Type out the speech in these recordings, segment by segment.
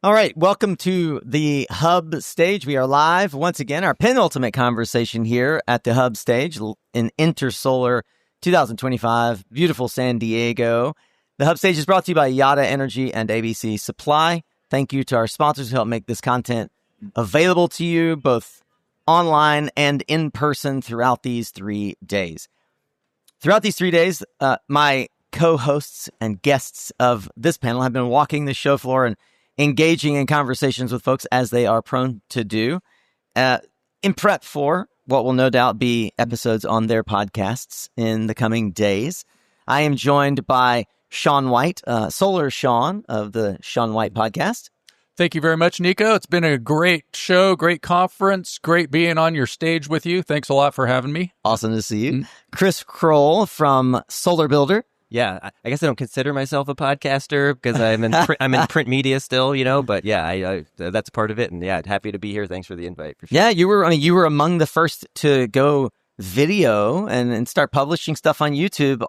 All right, welcome to the Hub stage. We are live once again, our penultimate conversation here at the Hub stage in InterSolar 2025, beautiful San Diego. The Hub stage is brought to you by Yada Energy and ABC Supply. Thank you to our sponsors who help make this content available to you, both online and in person throughout these 3 days. Throughout these 3 days, my co-hosts and guests of this panel have been walking the show floor and engaging in conversations with folks as they are prone to do, in prep for what will no doubt be episodes on their podcasts in the coming days. I am joined by Sean White, Solar Sean of the Sean White podcast. Thank you very much, Nico. It's been a great show, great conference, great being on your stage with you. Thanks a lot for having me. Awesome to see you. Chris Crowell from Solar Builder. Yeah, I guess I don't consider myself a podcaster because I'm in print media still, but yeah, I that's part of it. And yeah, happy to be here. Thanks for the invite. For sure. Yeah, you were among the first to go video and start publishing stuff on YouTube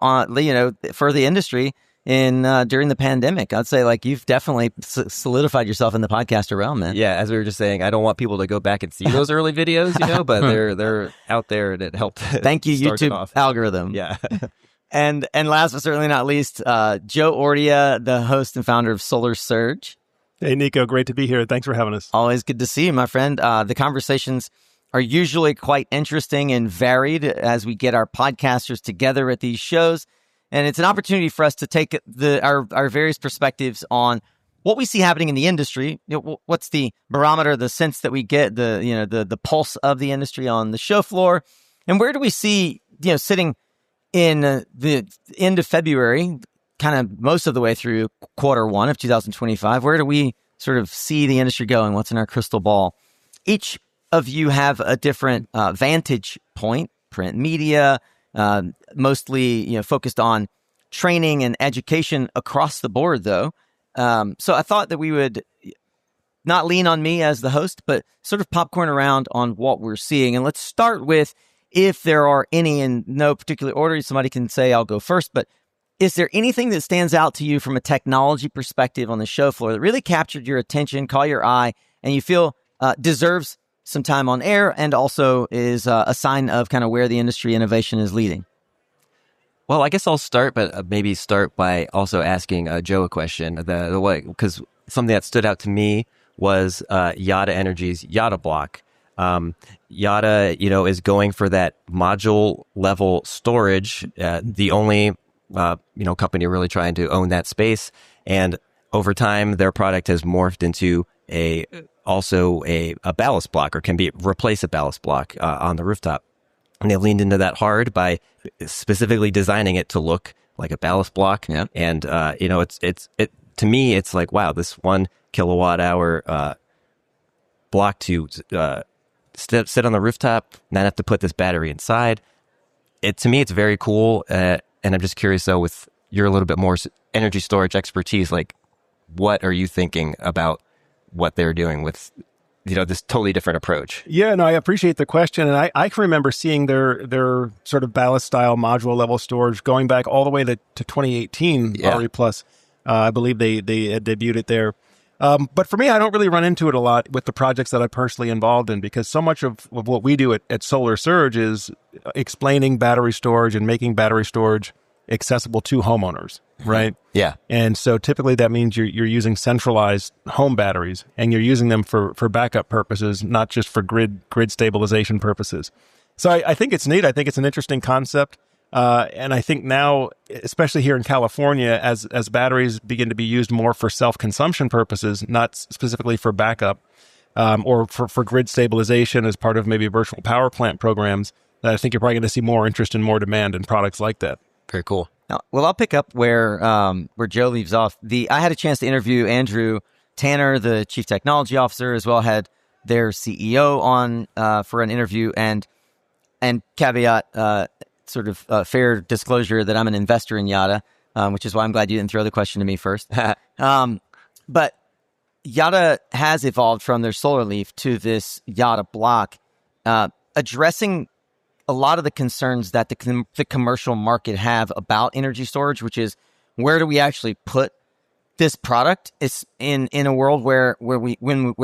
for the industry during the pandemic. I'd say you've definitely solidified yourself in the podcaster realm, man. Yeah, as we were just saying, I don't want people to go back and see those early videos, but they're out there and it helped. Thank you, YouTube algorithm. Yeah. And last but certainly not least, Joe Ordia, the host and founder of Solar Surge. Hey, Nico, great to be here. Thanks for having us. Always good to see you, my friend. The conversations are usually quite interesting and varied as we get our podcasters together at these shows. And it's an opportunity for us to take our various perspectives on what we see happening in the industry. What's the barometer, the sense that we get, the pulse of the industry on the show floor, and where do we see sitting in the end of February, kind of most of the way through Q1 of 2025, where do we sort of see the industry going? What's in our crystal ball? Each of you have a different vantage point. Print media, mostly focused on training and education across the board, though. So I thought that we would not lean on me as the host, but sort of popcorn around on what we're seeing. And let's start with, if there are any, in no particular order, somebody can say I'll go first, but is there anything that stands out to you from a technology perspective on the show floor that really captured your attention, caught your eye, and you feel deserves some time on air and also is a sign of kind of where the industry innovation is leading? Well, I guess I'll start, but maybe start by also asking Joe a question. Because something that stood out to me was Yada Energy's Yada block. Yada, is going for that module level storage, the only, company really trying to own that space. And over time, their product has morphed into a ballast block, or can replace a ballast block on the rooftop. And they leaned into that hard by specifically designing it to look like a ballast block. Yeah. And, to me, it's like, wow, this 1 kilowatt hour block to sit on the rooftop, not have to put this battery inside. To me, it's very cool. And I'm just curious, though, with your a little bit more energy storage expertise, what are you thinking about what they're doing with, this totally different approach? Yeah, no, I appreciate the question. And I can remember seeing their sort of ballast style module level storage going back all the way to 2018, yeah. RE Plus. I believe they had debuted it there. But for me, I don't really run into it a lot with the projects that I'm personally involved in, because so much of what we do at Solar Surge is explaining battery storage and making battery storage accessible to homeowners, right? Yeah. And so typically that means you're using centralized home batteries, and you're using them for backup purposes, not just for grid stabilization purposes. So I think it's neat. I think it's an interesting concept. And I think now, especially here in California, as batteries begin to be used more for self-consumption purposes, not specifically for backup, or for grid stabilization as part of maybe virtual power plant programs, that I think you're probably going to see more interest and more demand in products like that. Very cool. Now, well, I'll pick up where Joe leaves off. I had a chance to interview Andrew Tanner, the Chief Technology Officer, as well had their CEO on for an interview, and caveat, sort of fair disclosure that I'm an investor in Yada, which is why I'm glad you didn't throw the question to me first. But Yada has evolved from their Solar Leaf to this Yada block, addressing a lot of the concerns that the commercial market have about energy storage, which is, where do we actually put this product is in a world where we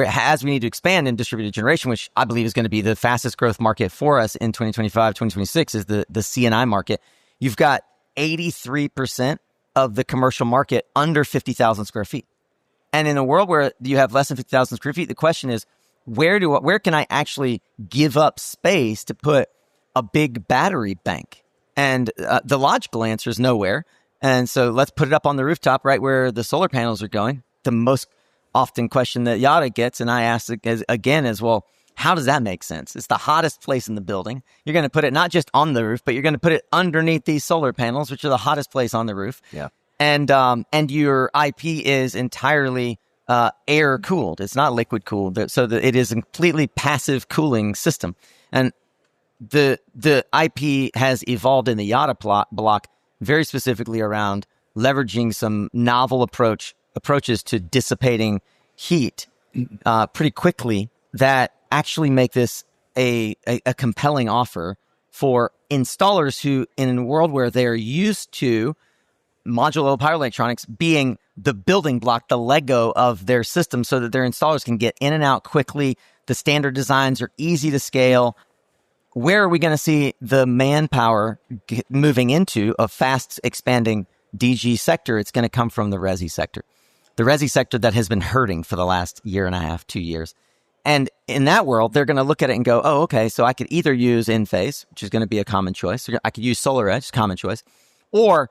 as we need to expand in distributed generation, which I believe is going to be the fastest growth market for us in 2025, 2026 is the C&I market. You've got 83% of the commercial market under 50,000 square feet. And in a world where you have less than 50,000 square feet, the question is, where can I actually give up space to put a big battery bank? And the logical answer is nowhere. And so let's put it up on the rooftop right where the solar panels are going. The most often question that Yada gets, and I ask again as well, how does that make sense? It's the hottest place in the building. You're going to put it not just on the roof, but you're going to put it underneath these solar panels, which are the hottest place on the roof. Yeah. And your IP is entirely air cooled. It's not liquid cooled. So that it is a completely passive cooling system. And the IP has evolved in the Yada block very specifically around leveraging some novel approaches to dissipating heat pretty quickly that actually make this a compelling offer for installers who, in a world where they're used to modular power electronics being the building block, the Lego of their system, so that their installers can get in and out quickly. The standard designs are easy to scale. Where are we going to see the manpower moving into a fast expanding DG sector? It's going to come from the resi sector. The resi sector that has been hurting for the last year and a half, 2 years. And in that world, they're going to look at it and go, oh, okay, so I could either use Enphase, which is going to be a common choice. I could use SolarEdge, common choice. Or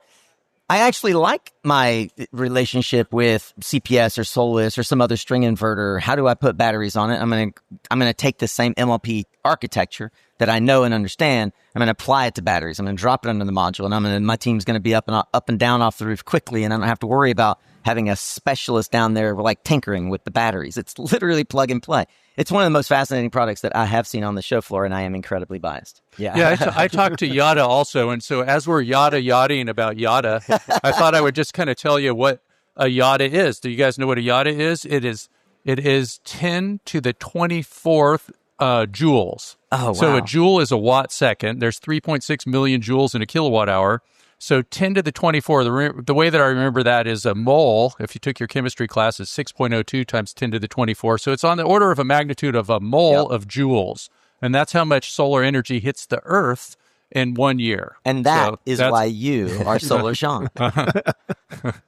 I actually like my relationship with CPS or Solis or some other string inverter. How do I put batteries on it? I'm going to take the same MLP architecture that I know and understand. I'm going to apply it to batteries. I'm going to drop it under the module, and my team's going to be up and down off the roof quickly, and I don't have to worry about having a specialist down there like tinkering with the batteries. It's literally plug and play. It's one of the most fascinating products that I have seen on the show floor, and I am incredibly biased. Yeah, I talked to Yada also, and so as we're yada-yading about Yada, I thought I would just kind of tell you what a Yada is. Do you guys know what a Yada is? It is 10 to the 24th joules. Oh, wow. So a joule is a watt second. There's 3.6 million joules in a kilowatt hour. So 10 to the 24, the way that I remember that is a mole, if you took your chemistry class, is 6.02 times 10 to the 24. So it's on the order of a magnitude of a mole of joules. And that's how much solar energy hits the Earth in 1 year. And that's why you are SolarSean.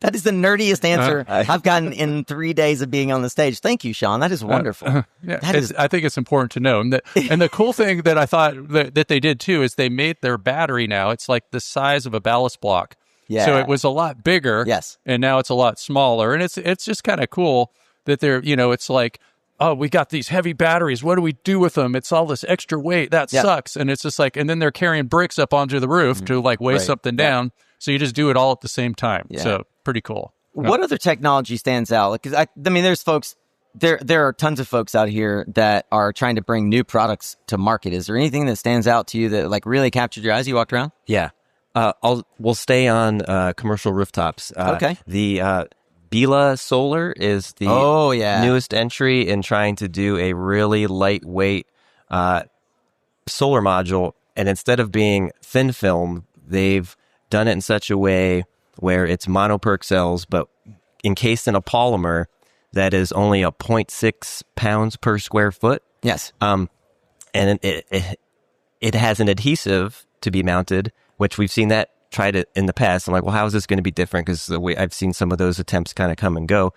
That is the nerdiest answer I've gotten in 3 days of being on the stage. Thank you, Sean. That is wonderful. I think it's important to know. And the cool thing that I thought that they did too is they made their battery now. It's like the size of a ballast block. Yeah. So it was a lot bigger. Yes. And now it's a lot smaller. And it's just kind of cool that they're, it's like, oh, we got these heavy batteries. What do we do with them? It's all this extra weight. That sucks. And it's just like, and then they're carrying bricks up onto the roof to like weigh something down. So you just do it all at the same time. Yeah. So pretty cool. What other technology stands out? Because I mean, there's folks, there are tons of folks out here that are trying to bring new products to market. Is there anything that stands out to you that like really captured your eyes? You walked around? Yeah. We'll stay on commercial rooftops. Okay. The Bila Solar is the newest entry in trying to do a really lightweight solar module. And instead of being thin film, they've done it in such a way where it's monoperc cells, but encased in a polymer that is only a 0.6 pounds per square foot. Yes. And it has an adhesive to be mounted, which we've seen that tried it in the past. I'm like, well, how is this going to be different? Because the way I've seen some of those attempts kind of come and go,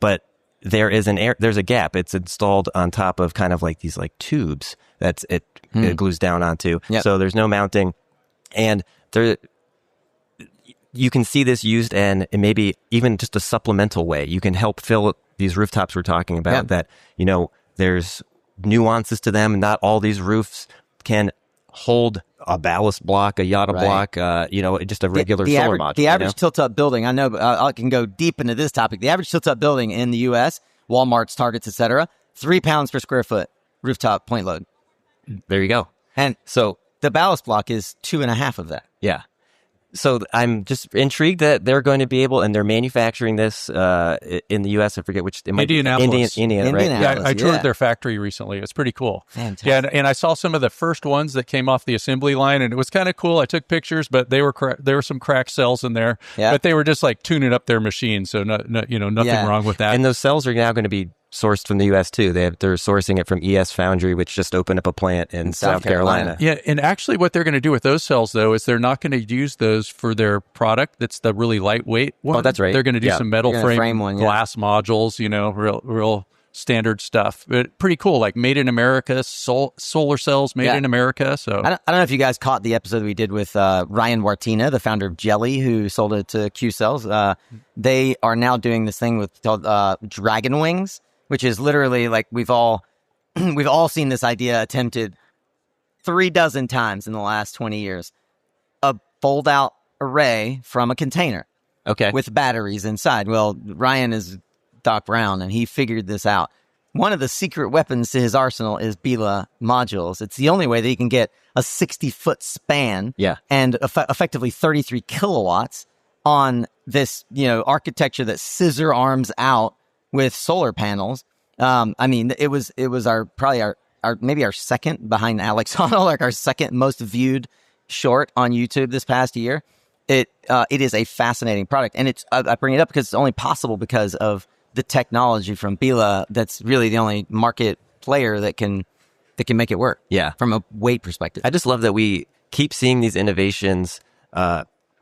but there's a gap. It's installed on top of kind of like these like tubes that it glues down onto. Yep. So there's no mounting, and you can see this used in maybe even just a supplemental way. You can help fill these rooftops we're talking about that, there's nuances to them, and not all these roofs can hold a ballast block, a Yada block, just a regular solar module. The average tilt-up building, I know, but I can go deep into this topic. The average tilt-up building in the U.S., Walmart's, Targets, etc., 3 pounds per square foot rooftop point load. There you go. And so the ballast block is 2.5 of that. Yeah. So I'm just intrigued that they're going to be able, and they're manufacturing this in the U.S. I forget which. It might be Indianapolis. Indiana, right? Indianapolis. Yeah, I toured their factory recently. It's pretty cool. Fantastic. Yeah, and I saw some of the first ones that came off the assembly line, and it was kind of cool. I took pictures, but there were some cracked cells in there. Yeah. But they were just like tuning up their machine, so nothing wrong with that. And those cells are now going to be sourced from the U.S. too. They're sourcing it from ES Foundry, which just opened up a plant in South Carolina. Yeah, and actually what they're going to do with those cells, though, is they're not going to use those for their product that's the really lightweight one. Oh, that's right. They're going to do some metal frame one, glass modules, real standard stuff. But pretty cool, like made in America, solar cells made in America. So I don't know if you guys caught the episode we did with Ryan Wartina, the founder of Jelly, who sold it to Q Cells. They are now doing this thing called Dragon Wings, which is literally like we've all seen this idea attempted 36 times in the last 20 years. A fold-out array from a container, with batteries inside. Well, Ryan is Doc Brown, and he figured this out. One of the secret weapons to his arsenal is Bila modules. It's the only way that he can get a 60-foot span, and effectively 33 kilowatts on this, architecture that scissor arms out with solar panels. I mean, it was probably our second behind Alex Honnold, like our second most viewed short on YouTube this past year. It is a fascinating product, and I bring it up because it's only possible because of the technology from Bila. That's really the only market player that can make it work. Yeah, from a weight perspective. I just love that we keep seeing these innovations.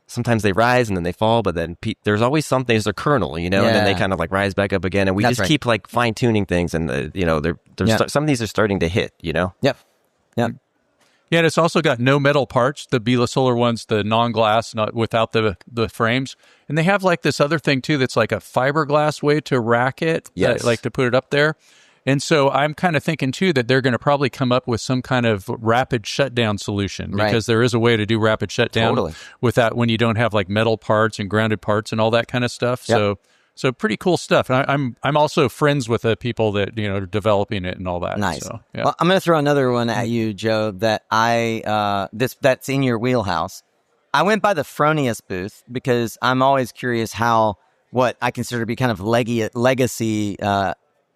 Sometimes they rise and then they fall, but then there's always something. There's a kernel, and then they kind of like rise back up again, and we keep like fine tuning things, and some of these are starting to hit. Yep. Yeah, and it's also got no metal parts. The Bila Solar ones, the non-glass, not without the frames, and they have like this other thing too that's like a fiberglass way to rack it, like to put it up there. And so I'm kind of thinking, too, that they're going to probably come up with some kind of rapid shutdown solution, because there is a way to do rapid shutdown with that when you don't have like metal parts and grounded parts and all that kind of stuff. Yep. So pretty cool stuff. And I'm also friends with the people that are developing it and all that. Nice. So, yeah. Well, I'm going to throw another one at you, Joe, that that's in your wheelhouse. I went by the Fronius booth because I'm always curious how what I consider to be kind of legacy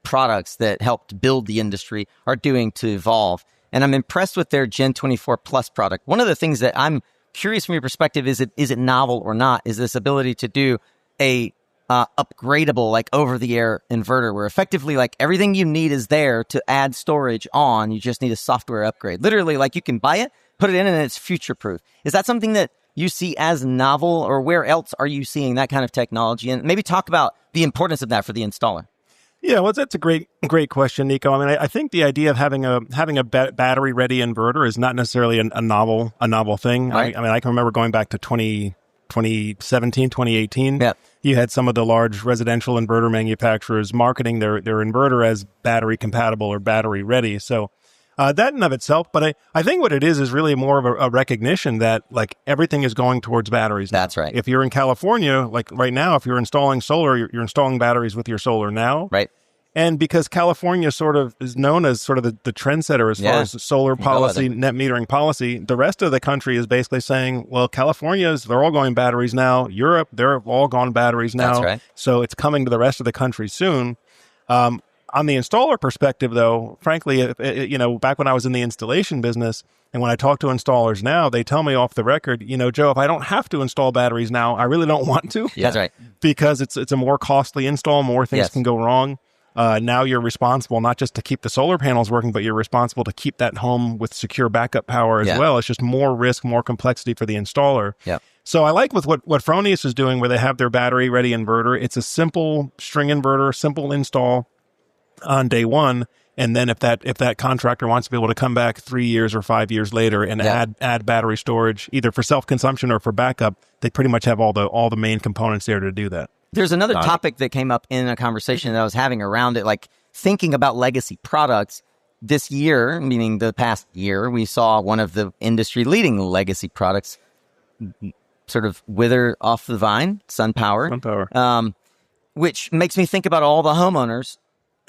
products that helped build the industry are doing to evolve. And I'm impressed with their Gen 24 Plus product. One of the things that I'm curious from your perspective, is it novel or not, is this ability to do a upgradable, like over-the-air inverter, where effectively like everything you need is there to add storage on. You just need a software upgrade. Literally, like you can buy it, put it in, and it's future-proof. Is that something that you see as novel, or where else are you seeing that kind of technology? And maybe talk about the importance of that for the installer. Yeah, well, that's a great question, Nico. I mean, I think the idea of having a battery-ready inverter is not necessarily a novel thing. Right. I mean, I can remember going back to 2017, 2018. Yep. You had some of the large residential inverter manufacturers marketing their inverter as battery compatible or battery ready. So that in and of itself, but I think what it is really more of a recognition that like everything is going towards batteries now. That's right. If you're in California, like right now, if you're installing solar, you're installing batteries with your solar now. Right. And because California sort of is known as sort of the trendsetter as far as solar policy, net metering policy, the rest of the country is basically saying, well, they're all going batteries now. Europe, they're all gone batteries now. That's right. So it's coming to the rest of the country soon. On the installer perspective, though, frankly, back when I was in the installation business, and when I talk to installers now, they tell me off the record, Joe, if I don't have to install batteries now, I really don't want to. Yeah. That's right. Because it's a more costly install, more things can go wrong. Now you're responsible not just to keep the solar panels working, but you're responsible to keep that home with secure backup power as well. It's just more risk, more complexity for the installer. Yeah. So I like with what Fronius is doing, where they have their battery-ready inverter. It's a simple string inverter, simple install on day one. And then if that contractor wants to be able to come back 3 years or 5 years later and add battery storage, either for self-consumption or for backup, they pretty much have all the main components there to do that. There's another topic that came up in a conversation that I was having around it, like thinking about legacy products. This year, meaning the past year, we saw one of the industry-leading legacy products sort of wither off the vine, SunPower. Which makes me think about all the homeowners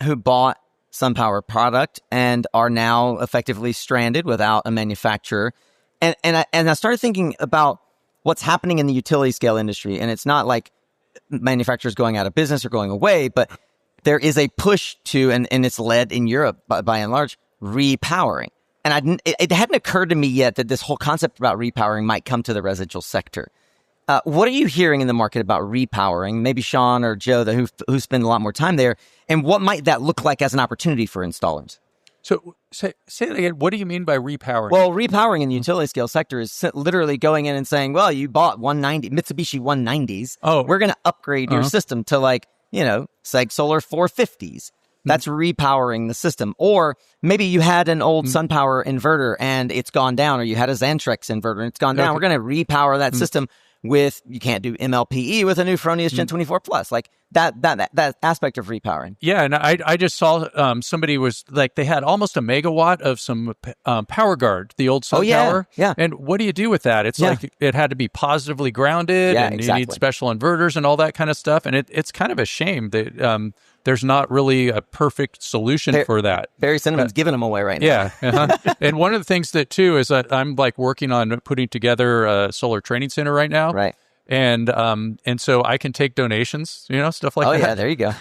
who bought SunPower product and are now effectively stranded without a manufacturer. And I started thinking about what's happening in the utility scale industry, and it's not like manufacturers going out of business or going away, but there is a push to, and it's led in Europe by and large, repowering. And it hadn't occurred to me yet that this whole concept about repowering might come to the residential sector. What are you hearing in the market about repowering? Maybe Sean or Joe, who spend a lot more time there, and what might that look like as an opportunity for installers? So say it again. What do you mean by repowering? Well, repowering in the utility scale sector is literally going in and saying, well, you bought Mitsubishi 190s. Oh. We're going to upgrade your system to Seg Solar 450s. That's repowering the system. Or maybe you had an old SunPower inverter and it's gone down, or you had a Xantrex inverter and it's gone down. Okay. We're going to repower that system with, you can't do MLPE with a new Fronius Gen 24 Plus. Like that aspect of repowering. Yeah, and I just saw somebody was like, they had almost a megawatt of some power guard, the old SunPower. Yeah. And what do you do with that? It's like it had to be positively grounded, and you need special inverters and all that kind of stuff. And it's kind of a shame that there's not really a perfect solution for that. Barry Cinnamon's giving them away right now. Yeah. Uh-huh. And one of the things that too is that I'm like working on putting together a solar training center right now. Right. And so I can take donations, stuff like that. Oh yeah, there you go.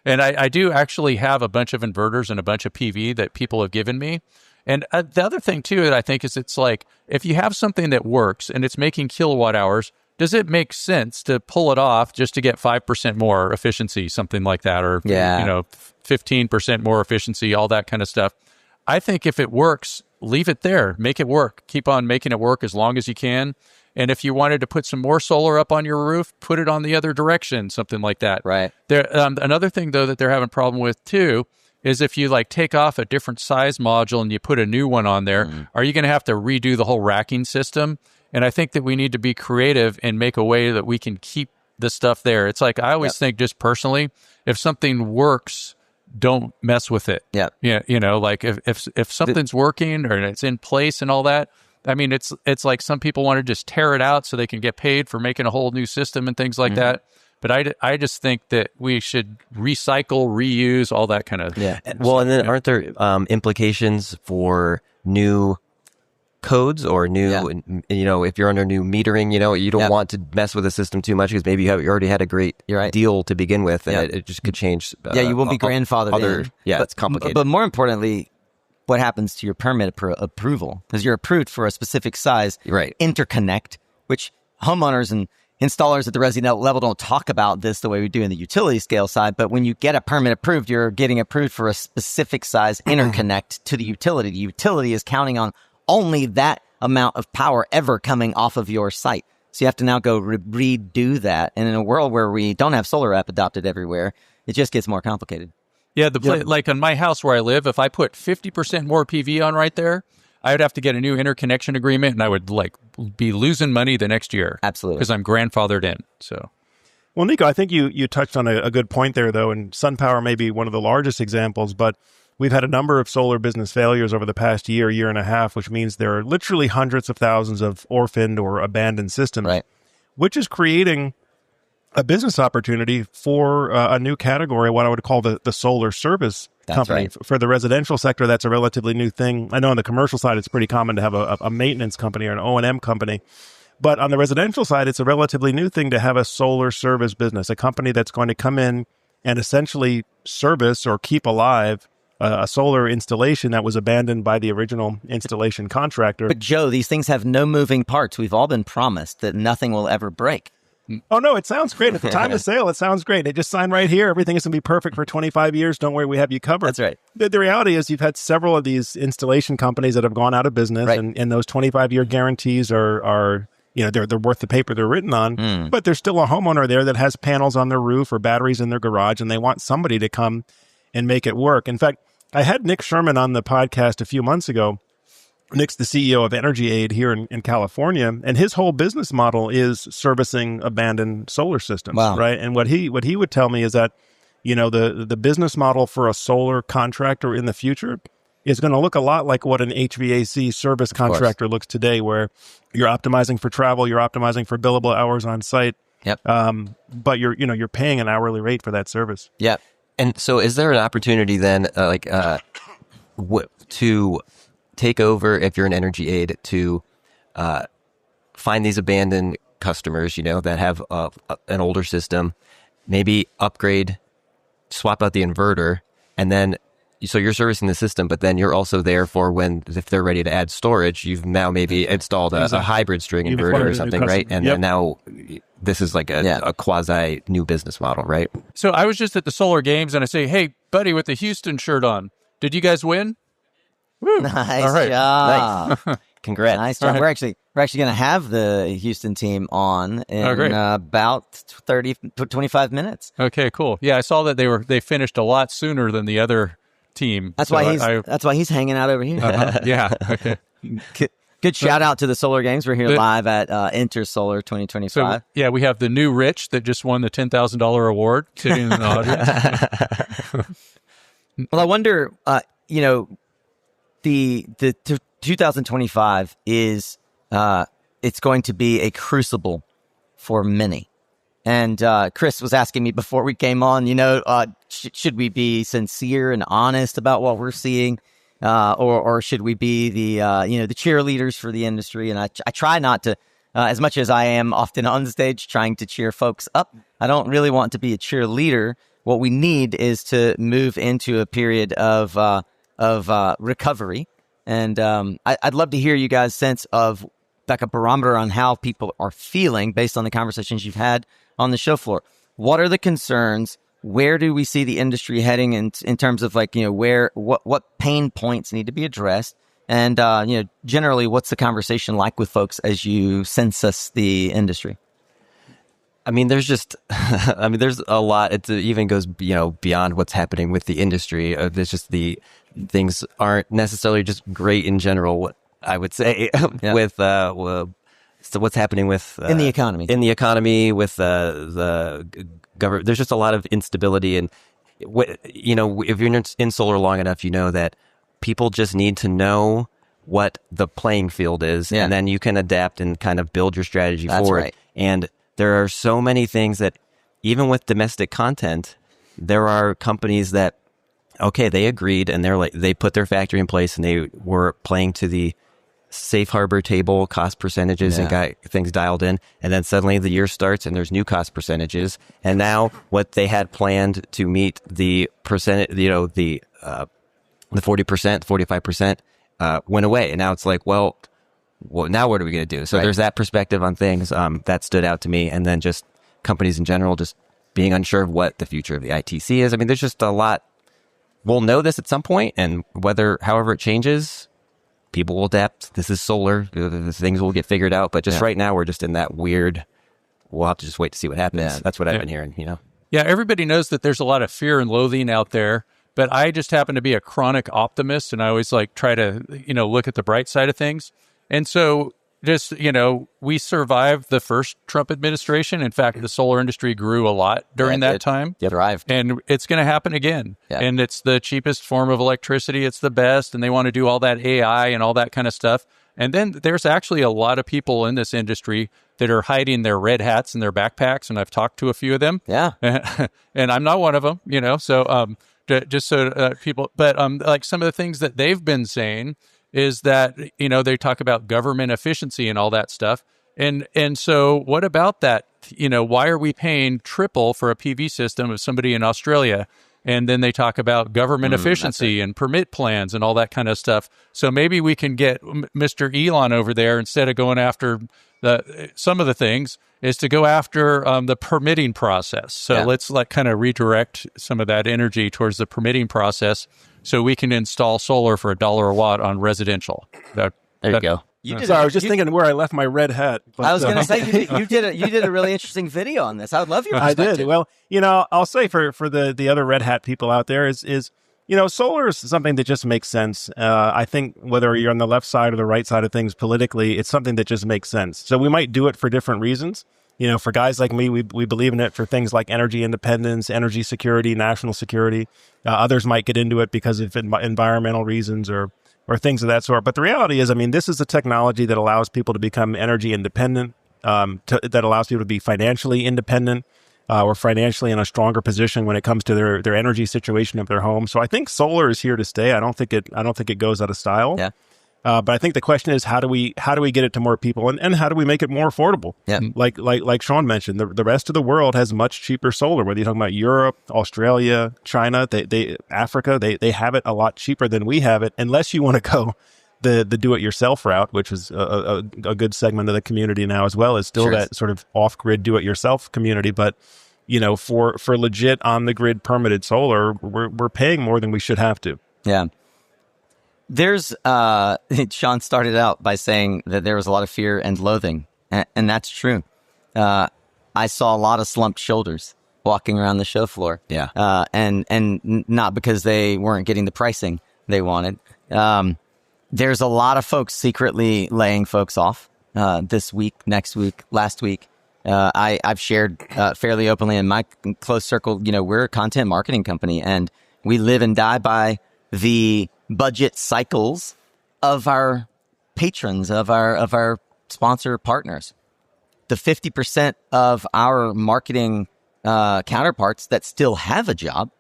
And I do actually have a bunch of inverters and a bunch of PV that people have given me. And the other thing too that I think is, it's like, if you have something that works and it's making kilowatt hours, does it make sense to pull it off just to get 5% more efficiency, something like that, or 15% more efficiency, all that kind of stuff? I think if it works, leave it there, make it work, keep on making it work as long as you can. And if you wanted to put some more solar up on your roof, put it on the other direction, something like that. Right. There, another thing though that they're having a problem with too is if you like take off a different size module and you put a new one on there, are you going to have to redo the whole racking system? And I think that we need to be creative and make a way that we can keep the stuff there. It's like, I always think, just personally, if something works, don't mess with it. Yeah. Yeah. Like if something's working or it's in place and all that, I mean, it's like some people want to just tear it out so they can get paid for making a whole new system and things like that. But I just think that we should recycle, reuse, all that kind of. Yeah. Well, and then aren't there implications for new codes or new, if you're under new metering, you don't want to mess with the system too much because maybe you already had a great deal to begin with, and it just could change. You won't be grandfathered in. Yeah, it's complicated. But more importantly, what happens to your permit approval? Because you're approved for a specific size interconnect, which homeowners and installers at the resident level don't talk about this the way we do in the utility scale side. But when you get a permit approved, you're getting approved for a specific size interconnect to the utility. The utility is counting on only that amount of power ever coming off of your site. So you have to now go redo that. And in a world where we don't have solar app adopted everywhere, it just gets more complicated. Yeah, like on my house where I live, if I put 50% more PV on right there, I would have to get a new interconnection agreement, and I would be losing money the next year. Absolutely. Because I'm grandfathered in. So, well, Nico, I think you touched on a good point there, though, and SunPower may be one of the largest examples, but we've had a number of solar business failures over the past year and a half, which means there are literally hundreds of thousands of orphaned or abandoned systems, which is creating a business opportunity for a new category, what I would call the solar service company. For the residential sector, that's a relatively new thing. I know on the commercial side, it's pretty common to have a maintenance company or an O&M company. But on the residential side, it's a relatively new thing to have a solar service business, a company that's going to come in and essentially service or keep alive a solar installation that was abandoned by the original installation contractor. But Joe, these things have no moving parts. We've all been promised that nothing will ever break. Oh, no, it sounds great. At the time of sale, it sounds great. They just signed right here. Everything is going to be perfect for 25 years. Don't worry, we have you covered. That's right. The reality is you've had several of these installation companies that have gone out of business, and those 25-year guarantees are they're worth the paper they're written on. But there's still a homeowner there that has panels on their roof or batteries in their garage, and they want somebody to come and make it work. In fact, I had Nick Sherman on the podcast a few months ago. Nick's the CEO of Energy Aid here in California, and his whole business model is servicing abandoned solar systems, right? And what he would tell me is that, the business model for a solar contractor in the future is going to look a lot like what an HVAC service contractor looks today, where you're optimizing for travel, you're optimizing for billable hours on site, but you're paying an hourly rate for that service. Yep. And so is there an opportunity then, to take over, if you're an Energy Aid, to find these abandoned customers, that have an older system, maybe upgrade, swap out the inverter, and then so you're servicing the system, but then you're also there for if they're ready to add storage, you've now maybe installed a hybrid string inverter or something, right? And then now this is like a quasi new business model, right? So I was just at the Solar Games and I say, hey, buddy with the Houston shirt on, did you guys win? Woo. Nice All right. job. Nice. Congrats. Nice job. Right. We're actually going to have the Houston team on in about 25 minutes. Okay, cool. Yeah, I saw that they finished a lot sooner than the other team. That's So why he's hanging out over here. yeah. Okay. Good shout out to the Solar Games. We're here live at InterSolar 2025. So yeah, we have the new Rich that just won the $10,000 award sitting in the audience. Well, I wonder, the 2025 is it's going to be a crucible for many. And Chris was asking me before we came on, should we be sincere and honest about what we're seeing, or should we be the cheerleaders for the industry? And I try not to, as much as I am often on stage trying to cheer folks up. I don't really want to be a cheerleader. What we need is to move into a period of recovery. And I'd love to hear you guys' sense of like a barometer on how people are feeling based on the conversations you've had on the show floor. What are the concerns? Where do we see the industry heading in terms of what pain points need to be addressed? And, generally, what's the conversation like with folks as you census the industry? I mean, there's a lot. It even goes, beyond what's happening with the industry. There's just things aren't necessarily just great in general. I would say so what's happening with in the economy, with the government. There's just a lot of instability, and if you're in solar long enough, you know that people just need to know what the playing field is, and then you can adapt and kind of build your strategy forward. Right. And there are so many things that, even with domestic content, there are companies that, they agreed and they put their factory in place and they were playing to the safe harbor table cost percentages and got things dialed in. And then suddenly the year starts and there's new cost percentages. And now what they had planned to meet the percent, the 40%, 45%, went away. And now it's like, well, now what are we going to do? So there's that perspective on things that stood out to me. And then just companies in general, just being unsure of what the future of the ITC is. I mean, there's just a lot. We'll know this at some point, and however it changes, people will adapt. This is solar. Things will get figured out. But just right now, we're just in that weird, we'll have to just wait to see what happens. Yeah. That's what I've been hearing, Yeah, everybody knows that there's a lot of fear and loathing out there. But I just happen to be a chronic optimist, and I always try to, look at the bright side of things. And so just, we survived the first Trump administration. In fact, the solar industry grew a lot during that time. Thrived. And it's going to happen again. Yeah. And it's the cheapest form of electricity. It's the best. And they want to do all that AI and all that kind of stuff. And then there's actually a lot of people in this industry that are hiding their red hats in their backpacks. And I've talked to a few of them. Yeah. And I'm not one of them, so just so people, but like some of the things that they've been saying is that, they talk about government efficiency and all that stuff. And so what about that? Why are we paying triple for a PV system of somebody in Australia? And then they talk about government efficiency and permit plans and all that kind of stuff. So maybe we can get Mr. Elon over there, instead of going after some of the things, is to go after the permitting process. So let's kind of redirect some of that energy towards the permitting process, so we can install solar for $1 a watt on residential. There you go. I was just thinking where I left my red hat. But, I was going to say you did a really interesting video on this. I would love your perspective. I did. Well, I'll say for the other red hat people out there is solar is something that just makes sense. I think whether you're on the left side or the right side of things politically, it's something that just makes sense. So we might do it for different reasons. For guys like me, we believe in it for things like energy independence, energy security, national security. Others might get into it because of environmental reasons or things of that sort. But the reality is, this is a technology that allows people to become energy independent, that allows people to be financially independent, or financially in a stronger position when it comes to their energy situation of their home. So I think solar is here to stay. I don't think it goes out of style. Yeah. But I think the question is, how do we get it to more people, and how do we make it more affordable? Yeah. Like Sean mentioned, the rest of the world has much cheaper solar. Whether you're talking about Europe, Australia, China, Africa, they have it a lot cheaper than we have it. Unless you want to go the do-it-yourself route, which is a good segment of the community now as well, is still that sort of off-grid do-it-yourself community. But for legit on-the-grid permitted solar, we're paying more than we should have to. Yeah. There's Sean started out by saying that there was a lot of fear and loathing, and that's true. I saw a lot of slumped shoulders walking around the show floor. Yeah. And not because they weren't getting the pricing they wanted. There's a lot of folks secretly laying folks off this week, next week, last week. I've shared fairly openly in my close circle, we're a content marketing company, and we live and die by the budget cycles of our patrons, of our sponsor partners. The 50% of our marketing counterparts that still have a job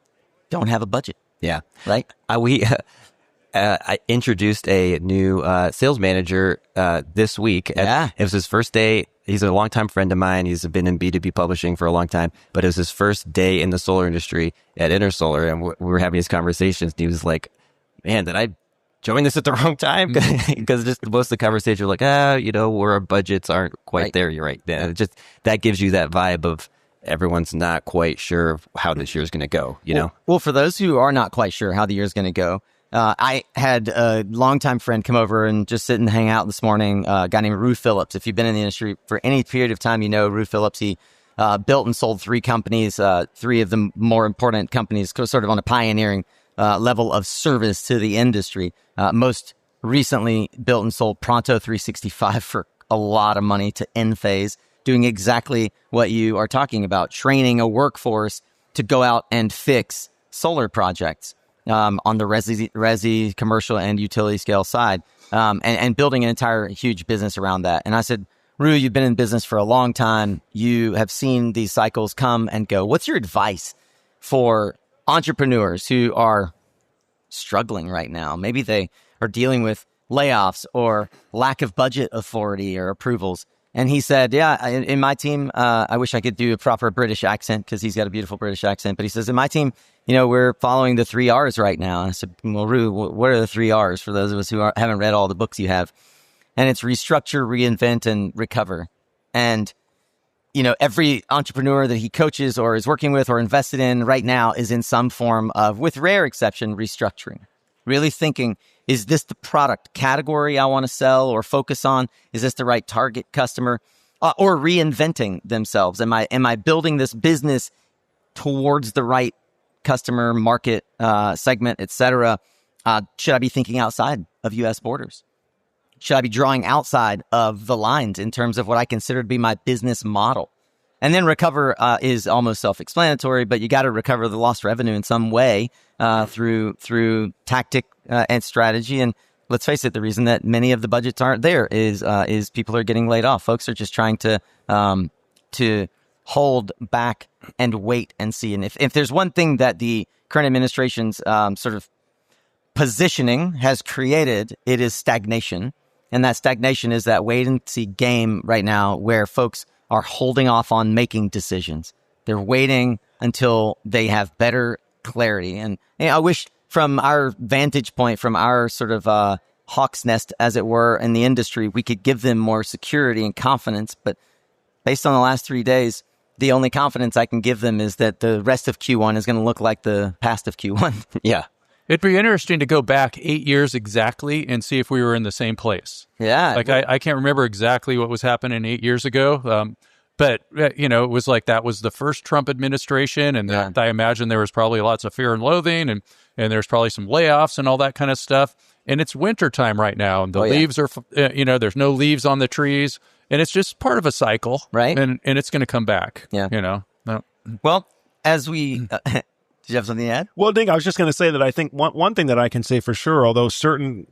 don't have a budget. Yeah. Right? I introduced a new sales manager this week. Yeah. It was his first day. He's a longtime friend of mine. He's been in B2B publishing for a long time, but it was his first day in the solar industry at InterSolar, and we were having these conversations, and he was like, man, did I join this at the wrong time? Because just most of the conversation were like, where our budgets aren't quite there. You're right. That gives you that vibe of everyone's not quite sure how this year's going to go, know? Well, for those who are not quite sure how the year's going to go, I had a longtime friend come over and just sit and hang out this morning, a guy named Rue Phillips. If you've been in the industry for any period of time, Rue Phillips. He built and sold 3 companies, 3 of the more important companies, sort of on a pioneering level of service to the industry. Most recently built and sold Pronto 365 for a lot of money to Enphase, doing exactly what you are talking about, training a workforce to go out and fix solar projects on the resi, commercial, and utility scale side, and building an entire huge business around that. And I said, Rue, you've been in business for a long time. You have seen these cycles come and go. What's your advice for entrepreneurs who are struggling right now? Maybe they are dealing with layoffs or lack of budget authority or approvals. And he said, in my team, I wish I could do a proper British accent because he's got a beautiful British accent. But he says, in my team, we're following the 3 R's right now. And I said, well, Rue, what are the 3 R's for those of us who haven't read all the books you have? And it's restructure, reinvent, and recover. And every entrepreneur that he coaches or is working with or invested in right now is in some form of, with rare exception, restructuring. Really thinking, is this the product category I want to sell or focus on? Is this the right target customer? Or reinventing themselves? Am I building this business towards the right customer market segment, et cetera? Should I be thinking outside of U.S. borders? Should I be drawing outside of the lines in terms of what I consider to be my business model? And then recover is almost self-explanatory, but you got to recover the lost revenue in some way through tactic and strategy. And let's face it, the reason that many of the budgets aren't there is people are getting laid off. Folks are just trying to hold back and wait and see. And if there's one thing that the current administration's sort of positioning has created, it is stagnation. And that stagnation is that wait and see game right now where folks are holding off on making decisions. They're waiting until they have better clarity. And I wish from our vantage point, from our sort of hawk's nest, as it were, in the industry, we could give them more security and confidence. But based on the last 3 days, the only confidence I can give them is that the rest of Q1 is going to look like the past of Q1. Yeah. It'd be interesting to go back 8 years exactly and see if we were in the same place. Yeah. Like I can't remember exactly what was happening 8 years ago. But, it was like that was the first Trump administration. And I imagine there was probably lots of fear and loathing and there's probably some layoffs and all that kind of stuff. And it's wintertime right now. And the leaves are, there's no leaves on the trees. And it's just part of a cycle. Right. And it's going to come back. Yeah. No. Well, as we... Did you have something to add? Well, Dink, I was just going to say that I think one thing that I can say for sure, although certain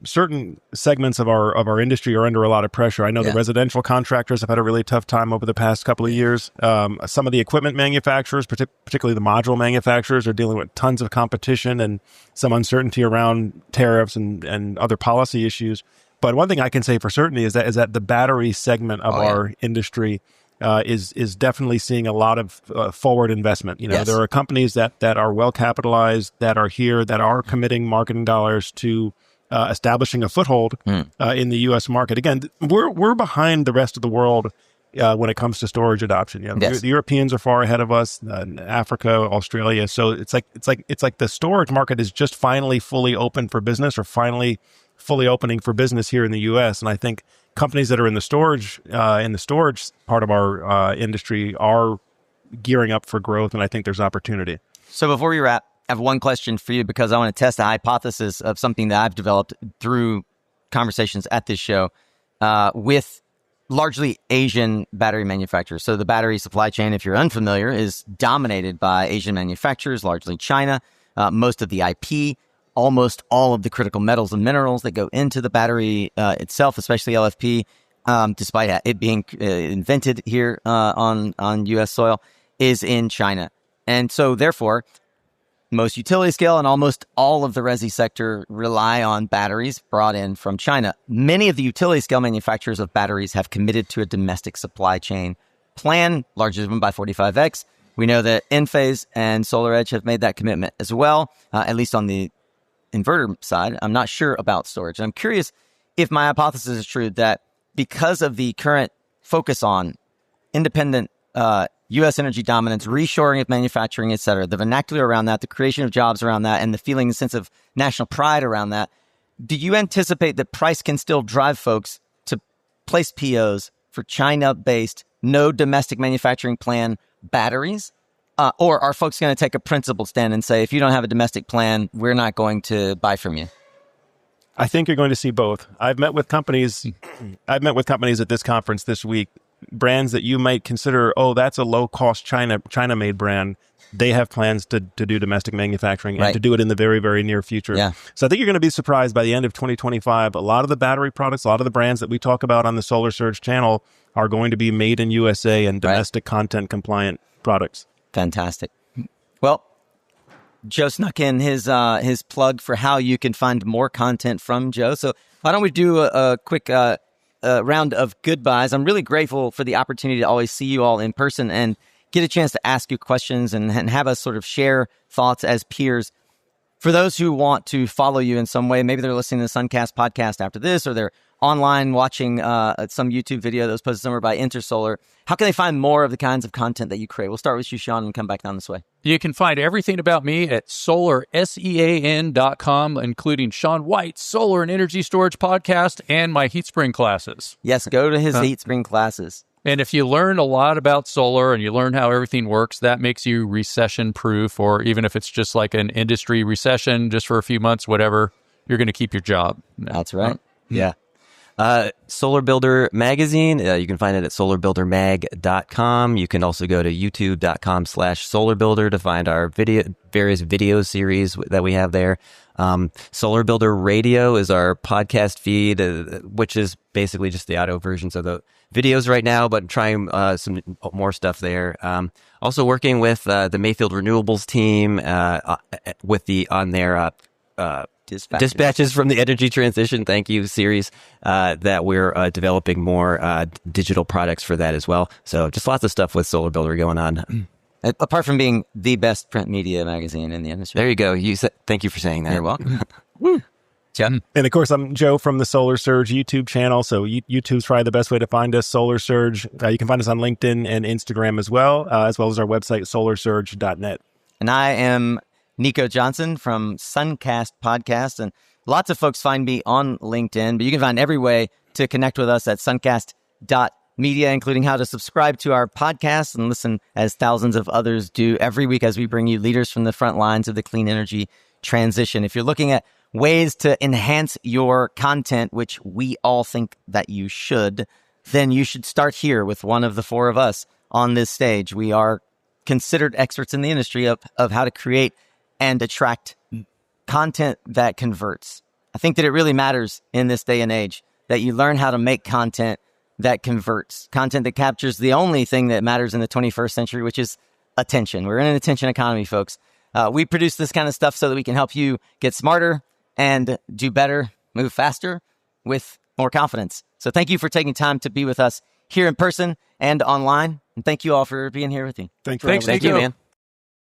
segments of our industry are under a lot of pressure. I know the residential contractors have had a really tough time over the past couple of years. Some of the equipment manufacturers, particularly the module manufacturers, are dealing with tons of competition and some uncertainty around tariffs and other policy issues. But one thing I can say for certainty is that the battery segment of our industry is definitely seeing a lot of forward investment. There are companies that are well capitalized, that are here, that are committing marketing dollars to establishing a foothold in the U.S. market. Again, we're behind the rest of the world when it comes to storage adoption. The Europeans are far ahead of us, Africa, Australia. So it's like the storage market is just finally fully open for business, or finally fully opening for business here in the U.S. And I think companies that are in the storage part of our industry are gearing up for growth, and I think there's opportunity. So before we wrap, I have one question for you, because I want to test a hypothesis of something that I've developed through conversations at this show with largely Asian battery manufacturers. So the battery supply chain, if you're unfamiliar, is dominated by Asian manufacturers, largely China. Most of the IP, almost all of the critical metals and minerals that go into the battery itself, especially LFP, despite it being invented here on U.S. soil, is in China. And so therefore, most utility scale and almost all of the resi sector rely on batteries brought in from China. Many of the utility scale manufacturers of batteries have committed to a domestic supply chain plan, largely driven by 45X. We know that Enphase and SolarEdge have made that commitment as well, at least on the inverter side. I'm not sure about storage. I'm curious if my hypothesis is true, that because of the current focus on independent U.S. energy dominance, reshoring of manufacturing, et cetera, the vernacular around that, the creation of jobs around that, and the feeling and sense of national pride around that, do you anticipate that price can still drive folks to place POs for China-based, no domestic manufacturing plan batteries? Or are folks going to take a principled stand and say, if you don't have a domestic plan, we're not going to buy from you? I think you're going to see both. I've met with companies at this conference this week, brands that you might consider, that's a low-cost China-made brand. They have plans to do domestic manufacturing and to do it in the very, very near future. Yeah. So I think you're going to be surprised by the end of 2025. A lot of the battery products, a lot of the brands that we talk about on the Solar Surge channel are going to be made in USA and domestic content compliant products. Fantastic. Well, Joe snuck in his plug for how you can find more content from Joe. So why don't we do a quick round of goodbyes? I'm really grateful for the opportunity to always see you all in person and get a chance to ask you questions and have us sort of share thoughts as peers. For those who want to follow you in some way, maybe they're listening to the Suncast podcast after this, or they're online watching some YouTube video that was posted somewhere by InterSolar, how can they find more of the kinds of content that you create? We'll start with you, Sean, and come back down this way. You can find everything about me at SolarSean.com, including Sean White's Solar and Energy Storage podcast and my heat spring classes. Yes, go to his heat spring classes. And if you learn a lot about solar and you learn how everything works, that makes you recession proof, or even if it's just like an industry recession just for a few months, whatever, you're going to keep your job. That's right. Yeah. Solar Builder Magazine, you can find it at solarbuildermag.com. You can also go to youtube.com/solarbuilder to find our various video series that we have there. Solar Builder Radio is our podcast feed, which is basically just the audio versions of the videos right now, but trying some more stuff there. Also working with the Mayfield Renewables team on their Dispatches from the Energy Transition, thank you, series that we're developing more digital products for that as well. So just lots of stuff with Solar Builder going on. Apart from being the best print media magazine in the industry. There you go. Thank you for saying that. You're welcome. Woo. And of course, I'm Joe from the Solar Surge YouTube channel. So YouTube's probably the best way to find us, Solar Surge. You can find us on LinkedIn and Instagram as well as our website, solarsurge.net. And I am Nico Johnson from Suncast Podcast. And lots of folks find me on LinkedIn, but you can find every way to connect with us at suncast.media, including how to subscribe to our podcast and listen as thousands of others do every week as we bring you leaders from the front lines of the clean energy transition. If you're looking at ways to enhance your content, which we all think that you should, then you should start here with one of the four of us on this stage. We are considered experts in the industry of how to create and attract content that converts. I think that it really matters in this day and age that you learn how to make content that converts, content that captures the only thing that matters in the 21st century, which is attention. We're in an attention economy, folks. We produce this kind of stuff so that we can help you get smarter and do better, move faster with more confidence. So thank you for taking time to be with us here in person and online. And thank you all for being here with me. Thanks for Thanks, having us. Thank you, Nico. man.